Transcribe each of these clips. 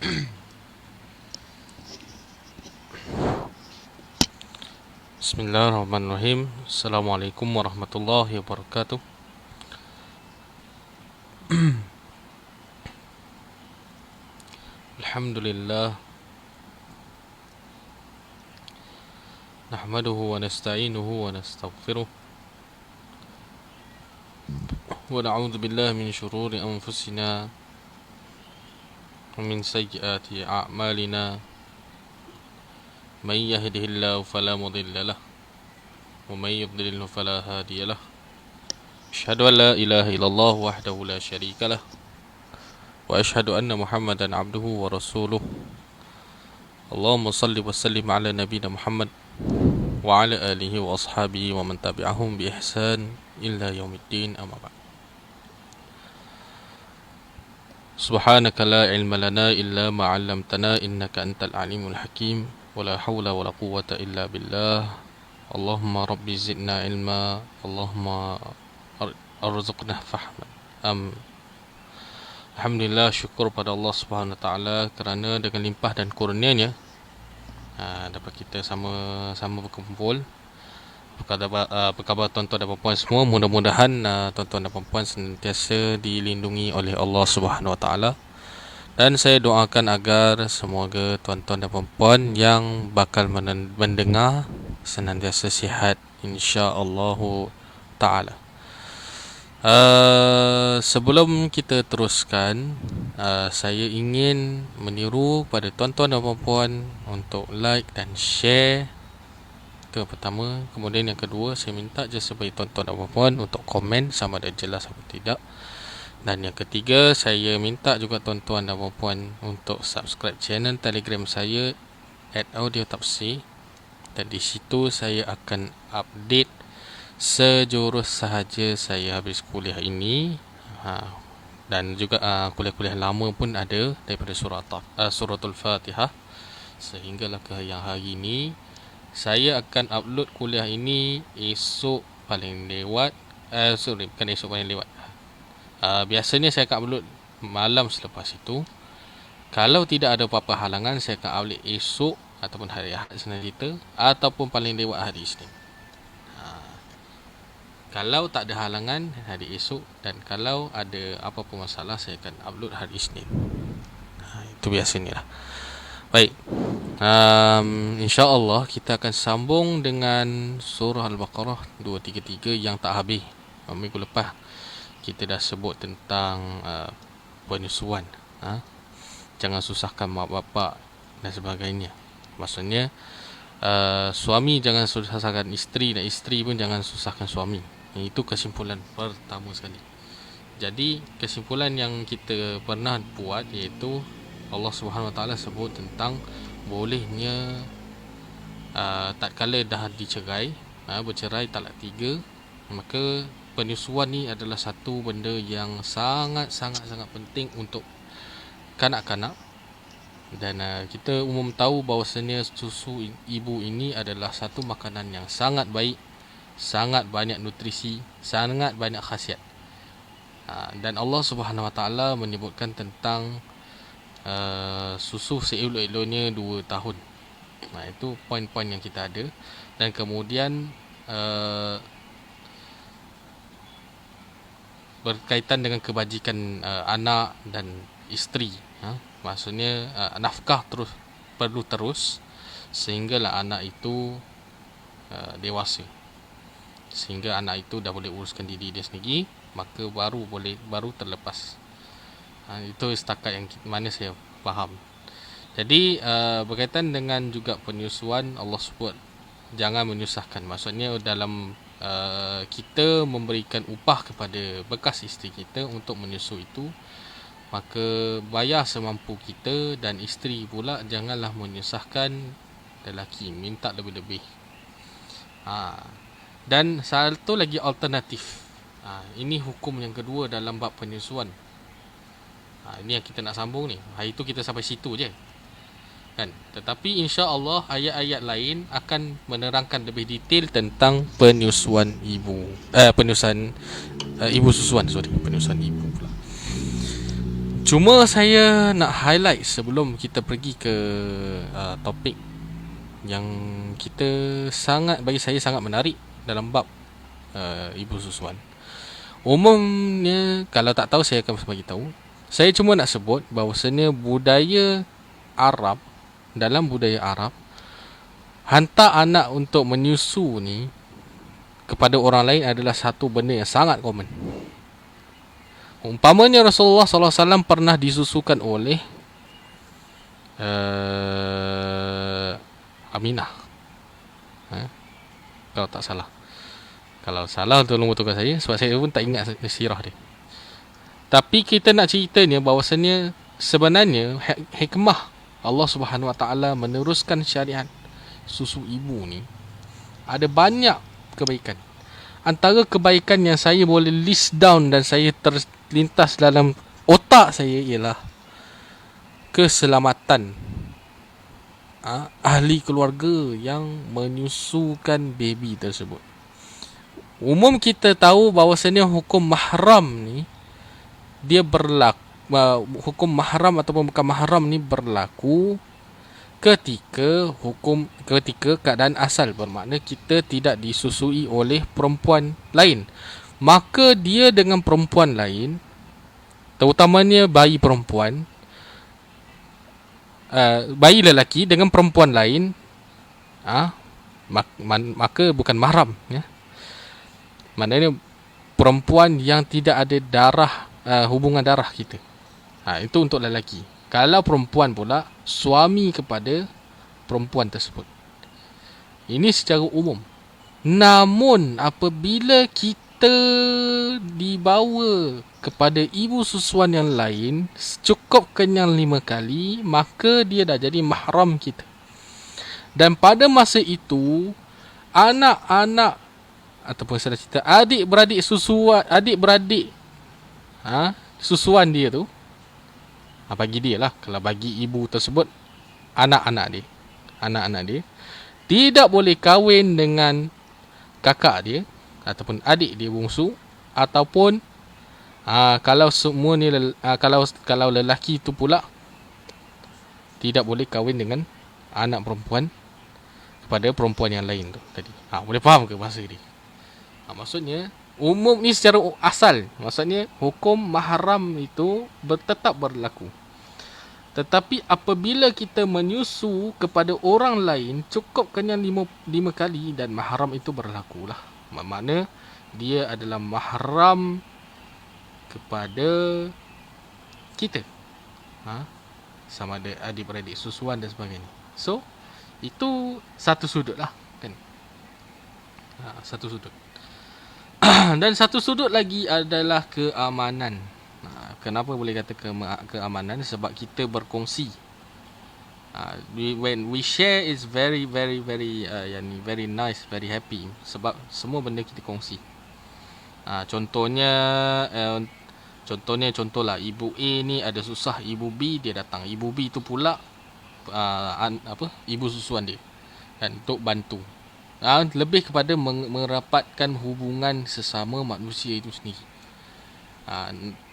Bismillahirrahmanirrahim. Assalamualaikum warahmatullahi wabarakatuh. Alhamdulillah. Nahmaduhu wa nasta'inuhu wa nastaghfiruh. Wa na'udzu billahi min syururi anfusina wa min sayyiati a'malina. Man yahdihillahu fala mudilla lahu wa man yudlilhu fala hadiya lahu. Asyhadu an la ilaha illallah wahdahu la syarika lah wa asyhadu anna Muhammadan abduhu wa rasuluh. Allahumma salli wa sallim ala nabiyina Muhammad wa ala alihi wa ashabihi wa man tabi'ahum bi ihsan illa yaumiddin, amma ba'd. Subhanaka la ilma lana illa ma 'allamtana innaka antal alimul hakim. Wala hawla wala quwwata illa billah. Allahumma rabbi zidna ilma. Allahumma arzuqna fahman. Alhamdulillah, syukur pada Allah Subhanahu wa taala kerana dengan limpah dan kurnianya dapat kita sama-sama berkumpul. Apa khabar tuan-tuan dan puan-puan semua? Mudah-mudahan tuan-tuan dan puan-puan sentiasa dilindungi oleh Allah Subhanahu wa taala. Dan saya doakan agar semoga tuan-tuan dan puan-puan yang bakal mendengar senantiasa sihat, insya-Allah taala. Sebelum kita teruskan, saya ingin meniru pada tuan-tuan dan puan-puan untuk like dan share. Itu yang pertama. Kemudian yang kedua, saya minta je supaya tuan-tuan dan puan-puan untuk komen sama ada jelas atau tidak. Dan yang ketiga, saya minta juga tuan-tuan dan puan-puan untuk subscribe channel Telegram saya @audiotafsir. Dan di situ saya akan update sejurus sahaja saya habis kuliah ini. Dan juga kuliah-kuliah lama pun ada daripada suratul Fatihah sehinggalah ke yang hari ini. Saya akan upload kuliah ini esok paling lewat. Bukan esok paling lewat. Biasanya saya akan upload malam selepas itu. Kalau tidak ada apa-apa halangan, saya akan upload esok ataupun hari Ahad senang cerita, ataupun paling lewat hari Isnin. Kalau tak ada halangan, hari esok. Dan kalau ada apa-apa masalah, saya akan upload hari Isnin. Itu biasanya lah. Baik, insya-Allah kita akan sambung dengan surah Al-Baqarah 233 yang tak habis. Minggu lepas kita dah sebut tentang penyusuan. Jangan susahkan mak bapak dan sebagainya. Maksudnya suami jangan susahkan isteri, dan isteri pun jangan susahkan suami. Itu kesimpulan pertama sekali. Jadi kesimpulan yang kita pernah buat iaitu Allah Subhanahu Wa Taala sebut tentang bolehnya tatkala dah dicerai, bercerai talak 3, maka penyusuan ni adalah satu benda yang sangat penting untuk kanak-kanak. Dan kita umum tahu bahawasanya susu ibu ini adalah satu makanan yang sangat baik, sangat banyak nutrisi, sangat banyak khasiat. Dan Allah Subhanahu Wa Taala menyebutkan tentang susu seelok-eloknya 2 tahun. Itu poin-poin yang kita ada. Dan kemudian berkaitan dengan kebajikan anak dan isteri. Maksudnya nafkah perlu terus sehinggalah anak itu dewasa, sehingga anak itu dah boleh uruskan diri dia sendiri, maka baru terlepas. Itu setakat yang mana saya faham. Jadi berkaitan dengan juga penyusuan, Allah sebut jangan menyusahkan. Maksudnya dalam kita memberikan upah kepada bekas isteri kita untuk menyusu itu, maka bayar semampu kita. Dan isteri pula janganlah menyusahkan lelaki, minta lebih-lebih. Dan satu lagi alternatif. Ini hukum yang kedua dalam bab penyusuan. Ini yang kita nak sambung ni. Hari tu kita sampai situ je kan. Tetapi insya-Allah ayat-ayat lain akan menerangkan lebih detail tentang penyusuan ibu susuan, penyusuan ibu pula. Cuma saya nak highlight sebelum kita pergi ke topik yang bagi saya sangat menarik dalam bab ibu susuan. Umumnya, kalau tak tahu saya akan bagi tahu. Saya cuma nak sebut bahawasanya dalam budaya Arab, hantar anak untuk menyusu ni kepada orang lain adalah satu benda yang sangat common. Umpamanya Rasulullah SAW pernah disusukan oleh Aminah, kalau tak salah. Kalau salah, tolong betulkan saya, sebab saya pun tak ingat sirah dia. Tapi kita nak ceritanya bahawasanya sebenarnya hikmah Allah Subhanahu Wa Taala meneruskan syariat susu ibu ni ada banyak kebaikan. Antara kebaikan yang saya boleh list down dan saya terlintas dalam otak saya ialah keselamatan ahli keluarga yang menyusukan baby tersebut. Umum kita tahu bahawasanya hukum mahram ni dia berlaku, hukum mahram ataupun bukan mahram ni berlaku ketika keadaan asal, bermakna kita tidak disusui oleh perempuan lain. Maka dia dengan perempuan lain, terutamanya bayi perempuan, bayi lelaki dengan perempuan lain, maka bukan mahram, ya. Maknanya perempuan yang tidak ada hubungan darah kita. Itu untuk lelaki. Kalau perempuan pula, suami kepada perempuan tersebut. Ini secara umum. Namun apabila kita dibawa kepada ibu susuan yang lain, cukup kenyang 5 kali, maka dia dah jadi mahram kita. Dan pada masa itu, anak-anak ataupun saya cerita adik-beradik susuan dia tu, bagi dia lah, kalau bagi ibu tersebut, anak-anak dia tidak boleh kahwin dengan kakak dia ataupun adik dia bongsu, ataupun kalau semua ni kalau lelaki itu pula tidak boleh kahwin dengan anak perempuan kepada perempuan yang lain tu tadi. Boleh faham ke bahasa ni? Maksudnya umum ni secara asal, maksudnya hukum mahram itu tetap berlaku. Tetapi apabila kita menyusu kepada orang lain, cukup kenyang 5 kali dan mahram itu berlakulah. Maknanya dia adalah mahram kepada kita, sama ada adik-beradik susuan dan sebagainya. So itu satu sudut lah, kan? Satu sudut. Dan satu sudut lagi adalah keamanan. Kenapa boleh kata keamanan? Sebab kita berkongsi. When we share is very very very very nice, very happy. Sebab semua benda kita kongsi. Contohlah, ibu A ni ada susah, ibu B dia datang. Ibu B tu pula ibu susuan dia, kan, untuk bantu. Lebih kepada merapatkan hubungan sesama manusia itu sendiri.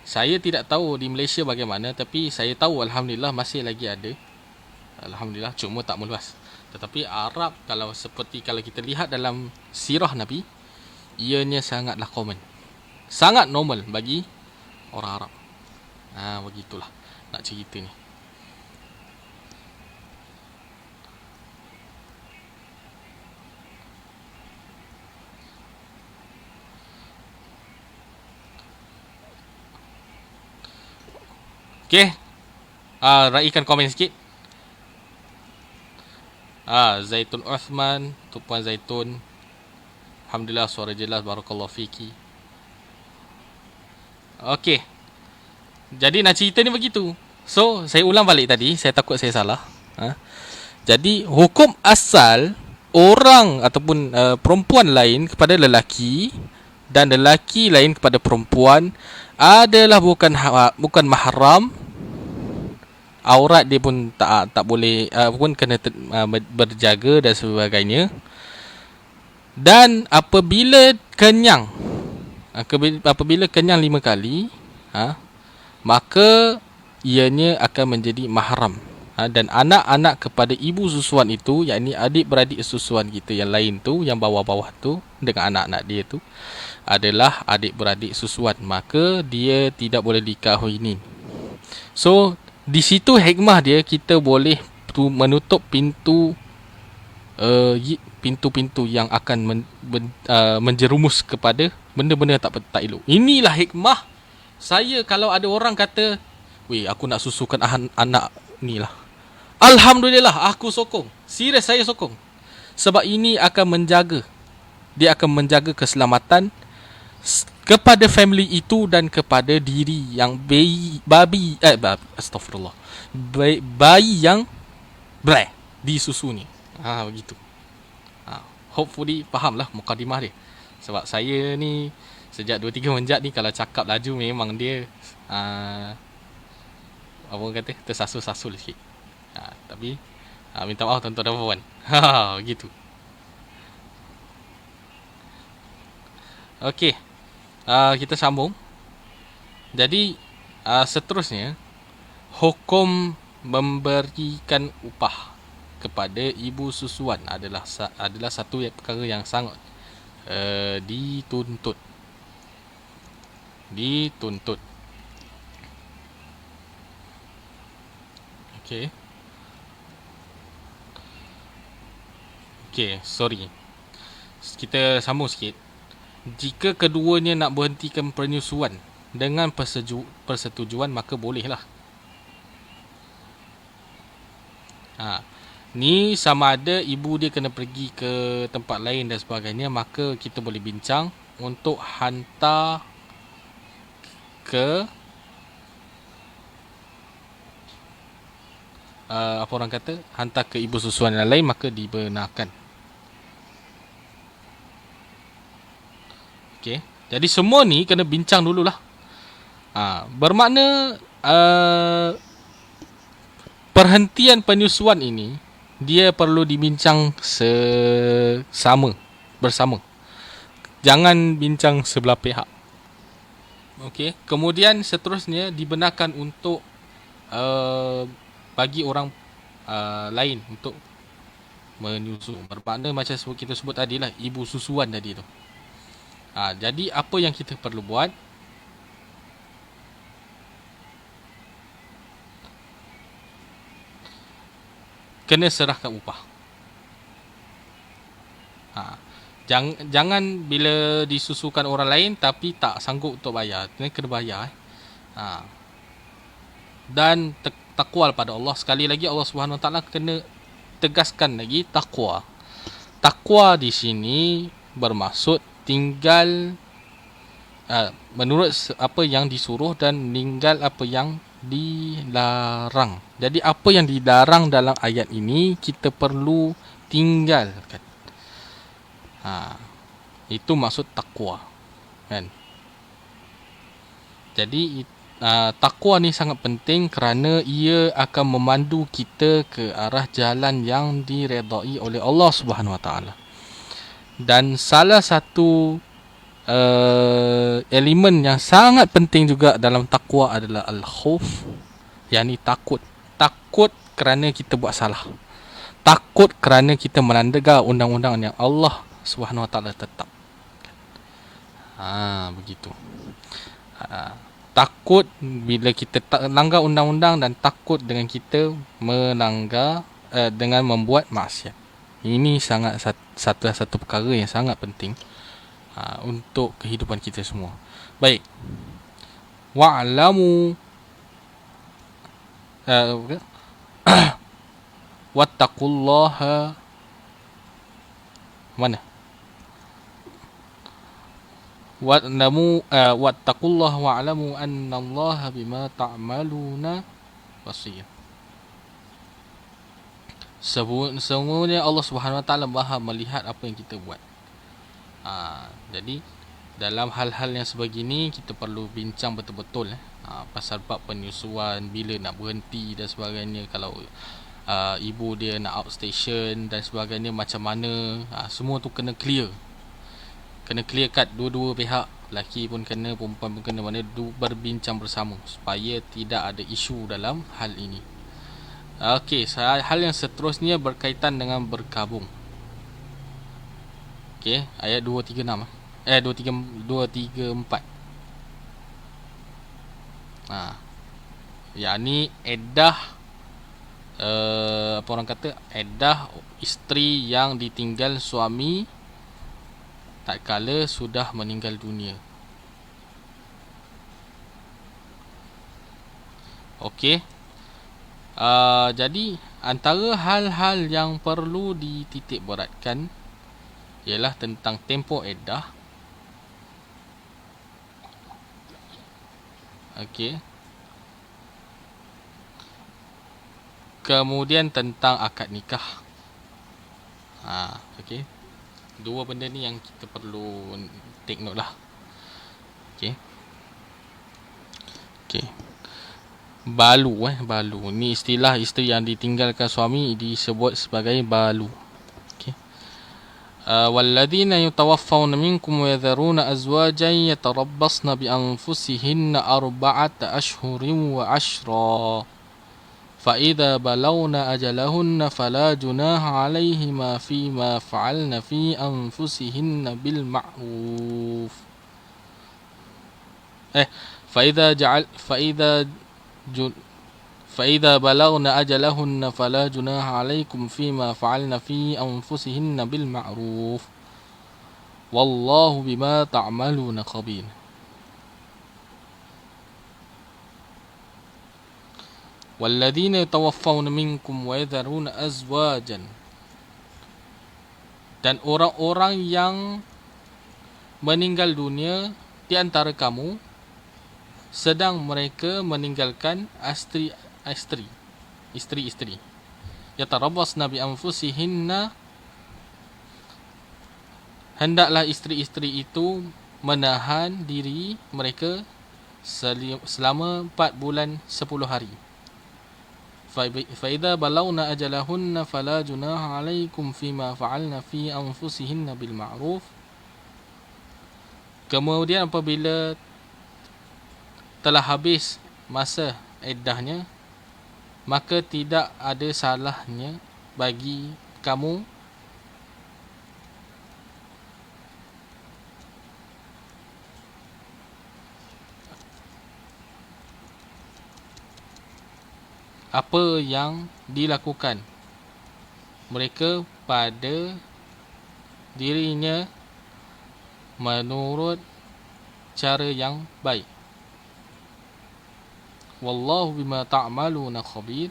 Saya tidak tahu di Malaysia bagaimana, tapi saya tahu alhamdulillah masih lagi ada. Alhamdulillah, cuma tak meluas. Tetapi Arab, kalau kita lihat dalam sirah Nabi, ianya sangatlah common, sangat normal bagi orang Arab. Begitulah nak cerita ni. Okay, raikan komen sikit. Zaitun Uthman, Tuan Zaitun, alhamdulillah suara jelas, barakallahu fiki. Okay, jadi nak cerita ni begitu. So saya ulang balik tadi, saya takut saya salah. Jadi hukum asal orang ataupun perempuan lain kepada lelaki dan lelaki lain kepada perempuan adalah bukan mahram. Aurat dia pun tak boleh, pun kena berjaga dan sebagainya. Dan apabila kenyang 5 kali, maka ianya akan menjadi mahram. Dan anak-anak kepada ibu susuan itu, yakni adik-beradik susuan kita yang lain tu, yang bawah-bawah tu, dengan anak-anak dia tu, adalah adik-beradik susuan. Maka dia tidak boleh dikahwini. So, di situ hikmah dia, kita boleh menutup pintu-pintu yang akan menjerumus kepada benda-benda tak elok. Inilah hikmah saya. Kalau ada orang kata, weh, aku nak susukan anak ni lah, Alhamdulillah, aku sokong. Serius, saya sokong. Sebab ini akan menjaga, dia akan menjaga keselamatan kepada family itu dan kepada diri yang astagfirullah, bayi yang disusu ni. Begitu. Hopefully faham lah mukadimah dia. Sebab saya ni sejak 2-3 menjat ni, kalau cakap laju memang dia apa kata, tersasul-sasul sikit. Tapi minta maaf tuan-tuan dan puan. Begitu. Okey. Kita sambung. Jadi seterusnya, hukum memberikan upah kepada ibu susuan adalah satu perkara yang sangat dituntut. Okey. Sorry. Kita sambung sikit. Jika keduanya nak berhentikan penyusuan dengan persetujuan, maka bolehlah. Ni sama ada ibu dia kena pergi ke tempat lain dan sebagainya, maka kita boleh bincang untuk hantar ke apa orang kata, hantar ke ibu susuan yang lain, maka dibenarkan. Okey. Jadi semua ni kena bincang dululah. Bermakna perhentian penyusuan ini dia perlu dibincang bersama. Jangan bincang sebelah pihak. Okey. Kemudian seterusnya dibenarkan untuk bagi orang lain untuk menyusu. Bermakna macam kita sebut tadi lah, ibu susuan tadi tu. Jadi apa yang kita perlu buat, kena serahkan upah. Jangan bila disusukan orang lain tapi tak sanggup untuk bayar, kena bayar. Dan takwa pada Allah. Sekali lagi Allah Subhanahu Wa Taala kena tegaskan lagi takwa. Takwa di sini bermaksud tinggal menurut apa yang disuruh dan meninggal apa yang dilarang. Jadi apa yang dilarang dalam ayat ini kita perlu tinggalkan. Itu maksud takwa, kan? Jadi takwa ni sangat penting kerana ia akan memandu kita ke arah jalan yang diredai oleh Allah Subhanahu Wa Taala. Dan salah satu elemen yang sangat penting juga dalam takwa adalah al-khauf, yakni takut. Takut kerana kita buat salah. Takut kerana kita melanggar undang-undang yang Allah Subhanahu Wa Taala tetap. Begitu. Takut bila kita melanggar undang-undang dan takut dengan kita melanggar dengan membuat maksiat. Ini sangat satu perkara yang sangat penting untuk kehidupan kita semua. Baik. Wa'lamu wattaqullaha, mana? Wattaqullaha wa'lamu annallaha bima ta'maluna basir. Semuanya Allah Subhanahu Wa Taala Maha melihat apa yang kita buat. Jadi dalam hal-hal yang sebegini kita perlu bincang betul-betul pasal bab penyusuan, bila nak berhenti dan sebagainya. Kalau ibu dia nak outstation dan sebagainya, macam mana, semua tu kena clear cut dua-dua pihak. lelaki pun kena, perempuan pun kena, mana berbincang bersama supaya tidak ada isu dalam hal ini. Okey, hal yang seterusnya berkaitan dengan berkabung. Okey, ayat 236 234. Yakni iddah, apa orang kata, iddah isteri yang ditinggal suami tak kala sudah meninggal dunia. Okey. Jadi antara hal-hal yang perlu dititik beratkan ialah tentang tempoh iddah. Okey. Kemudian tentang akad nikah. Okey. Dua benda ni yang kita perlu take note lah. Okey. Okey. Balu ni istilah isteri yang ditinggalkan suami disebut sebagai balu. Okey. Walladzina yatawaffawna minkum wa yadharuna azwajan yatarabbasna bi anfusihinna arba'ata ashhurin wa 'ashra. فإذا بلغن أجلهن فلا جناح عليهما فيما فعلن في أنفسهن بالمعروف. فإذا بلغن أجلهن فلا جناح عليكم فيما فعلن في أنفسهن بالمعروف والله بما تعملون خبير. Walladzina yatawaffawna minkum wa yadharuna azwajan, dan orang-orang yang meninggal dunia di antara kamu sedang mereka meninggalkan isteri-isteri. Yatarabbasna bi anfusihinna, hendaklah isteri-isteri itu menahan diri mereka selama 4 bulan 10 hari. فَإِذَا بَلَغْنَ أَجَلَهُنَّ فَلَا جُنَاحَ عَلَيْكُمْ فِيمَا فَعَلْنَ فِي أَنفُسِهِنَّ بِالْمَعْرُوفِ. Kemudian apabila telah habis masa iddahnya, maka tidak ada salahnya bagi kamu apa yang dilakukan mereka pada dirinya menurut cara yang baik. Wallahu bima ta'maluna khabir.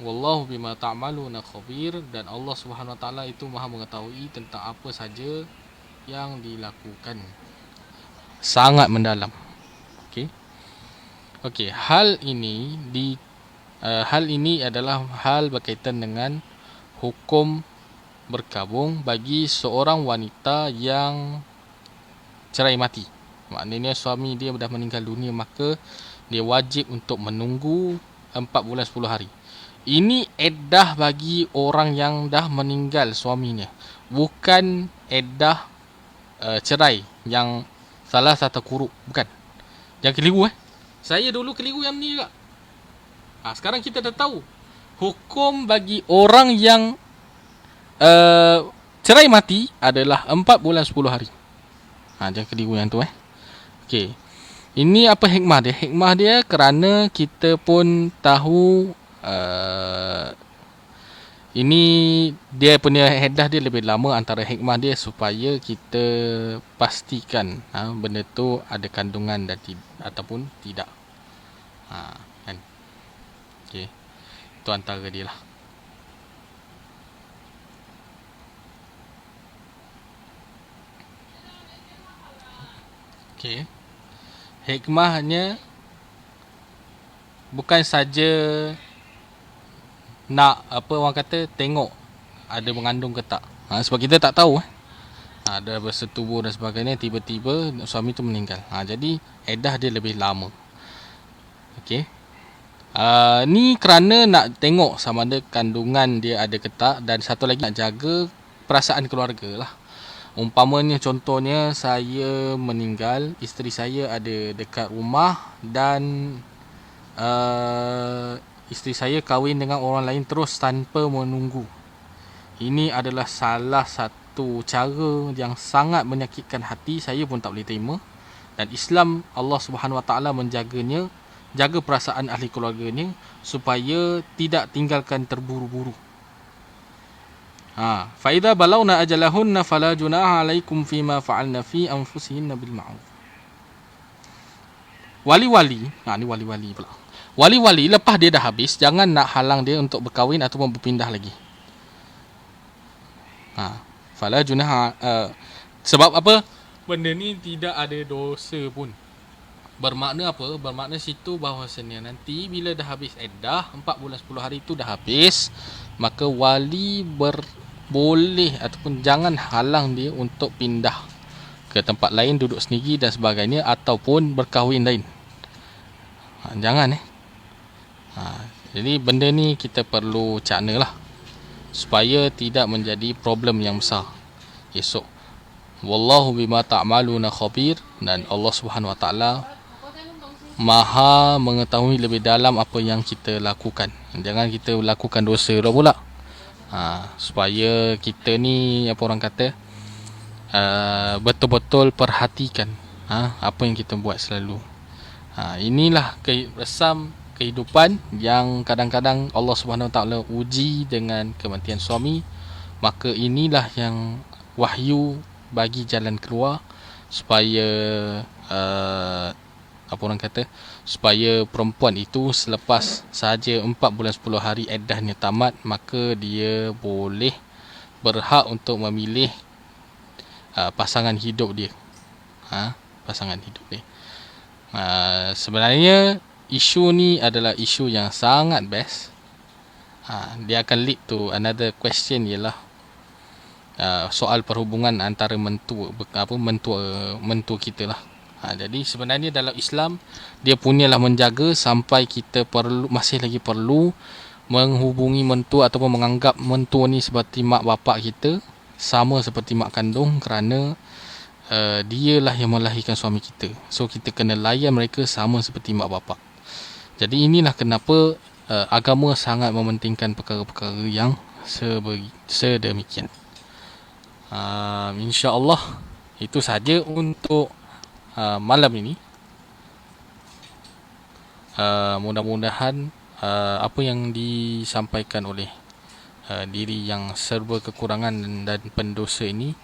Wallahu bima ta'maluna khabir, dan Allah Subhanahu wa taala itu Maha mengetahui tentang apa saja yang dilakukan. Sangat mendalam. Okey, hal ini adalah hal berkaitan dengan hukum berkabung bagi seorang wanita yang cerai mati. Maknanya suami dia dah meninggal dunia, maka dia wajib untuk menunggu 4 bulan 10 hari. Ini iddah bagi orang yang dah meninggal suaminya, bukan iddah cerai yang salah satu kuruk, bukan. Jangan keliru Saya dulu keliru yang ni juga. Sekarang kita dah tahu hukum bagi orang yang cerai mati adalah 4 bulan 10 hari. Jangan keliru yang tu Okey. Ini apa hikmah dia? Hikmah dia kerana kita pun tahu ini dia punya iddah dia lebih lama. Antara hikmah dia supaya kita pastikan benda tu ada kandungan dan ataupun tidak. Kan. Okey. Itu antara dia lah. Okey. Hikmahnya bukan saja nak apa orang kata tengok ada mengandung ke tak. Sebab kita tak tahu ada bersetubuh dan sebagainya, tiba-tiba suami tu meninggal. Jadi iddah dia lebih lama. Okey. Ni kerana nak tengok sama ada kandungan dia ada ke tak, dan satu lagi nak jaga perasaan keluarga lah. Umpamanya contohnya saya meninggal, isteri saya ada dekat rumah dan isteri saya kahwin dengan orang lain terus tanpa menunggu. Ini adalah salah satu cara yang sangat menyakitkan hati, saya pun tak boleh terima. Dan Islam, Allah Subhanahu Wa Taala menjaganya, jaga perasaan ahli keluarganya supaya tidak tinggalkan terburu-buru. Fa idza balawna ajalahunna fala junaha alaikum fima fa'alna fi anfusihinna bil ma'ruf. Wali-wali, ni wali-wali pula. Wali-wali lepas dia dah habis, jangan nak halang dia untuk berkahwin ataupun berpindah lagi. Fala junaha, sebab apa? Benda ni tidak ada dosa pun. Bermakna apa? Bermakna situ bahawasanya nanti bila dah habis iddah, 4 bulan 10 hari tu dah habis, maka wali boleh ataupun jangan halang dia untuk pindah ke tempat lain, duduk sendiri dan sebagainya, ataupun berkahwin lain. Jangan jadi benda ni kita perlu cakna lah, supaya tidak menjadi problem yang besar esok. Wallahu bima ta'maluna khabir, dan Allah Subhanahu Wa Taala Maha mengetahui lebih dalam apa yang kita lakukan. Jangan kita lakukan dosa dah pula. Supaya kita ni, apa orang kata, betul-betul perhatikan apa yang kita buat selalu. Inilah resam kehidupan yang kadang-kadang Allah Subhanahu Wa Taala uji dengan kematian suami. Maka inilah yang wahyu bagi jalan keluar, supaya apa orang kata, supaya perempuan itu selepas sahaja 4 bulan 10 hari iddahnya tamat, maka dia boleh berhak untuk memilih pasangan hidup dia. Pasangan hidup dia. Sebenarnya isu ni adalah isu yang sangat best. Dia akan lead to another question, ialah soal perhubungan antara mentua kita lah. Jadi sebenarnya dalam Islam, dia punyalah menjaga sampai kita masih lagi perlu menghubungi mentua ataupun menganggap mentua ni seperti mak bapak kita, sama seperti mak kandung, kerana dialah yang melahirkan suami kita. So kita kena layan mereka sama seperti mak bapak. Jadi inilah kenapa agama sangat mementingkan perkara-perkara yang sedemikian. InsyaAllah itu saja untuk malam ini. Mudah-mudahan apa yang disampaikan oleh diri yang serba kekurangan dan pendosa ini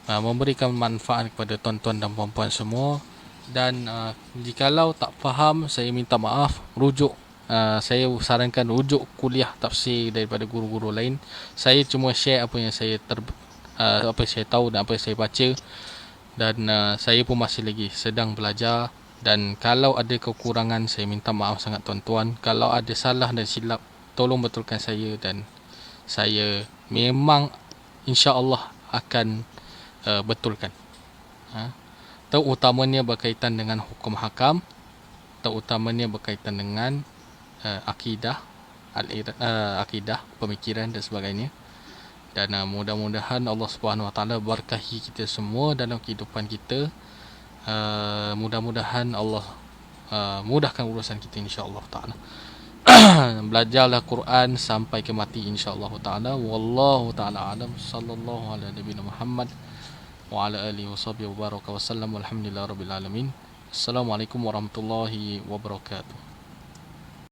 memberikan manfaat kepada tuan-tuan dan puan-puan semua. Dan jikalau tak faham, saya minta maaf. Saya sarankan rujuk kuliah tafsir daripada guru-guru lain. Saya cuma share apa yang saya apa yang saya tahu dan apa yang saya baca. Dan saya pun masih lagi sedang belajar. Dan kalau ada kekurangan, saya minta maaf sangat tuan-tuan. Kalau ada salah dan silap, tolong betulkan saya. Dan saya memang insya-Allah akan betulkan. Terutamanya berkaitan dengan hukum hakam, terutamanya berkaitan dengan akidah, akidah, pemikiran dan sebagainya. Dan mudah-mudahan Allah Subhanahu Wa Taala berkahi kita semua dalam kehidupan kita. Mudah-mudahan Allah mudahkan urusan kita, insya-Allah taala. Belajarlah Quran sampai ke mati, insya-Allah taala. Wallahu taala alam. Sallallahu ala nabiyina Muhammad wa ala alihi washabihi wa baraka wasallam. Walhamdulillahirabbil alamin. Assalamualaikum warahmatullahi wabarakatuh.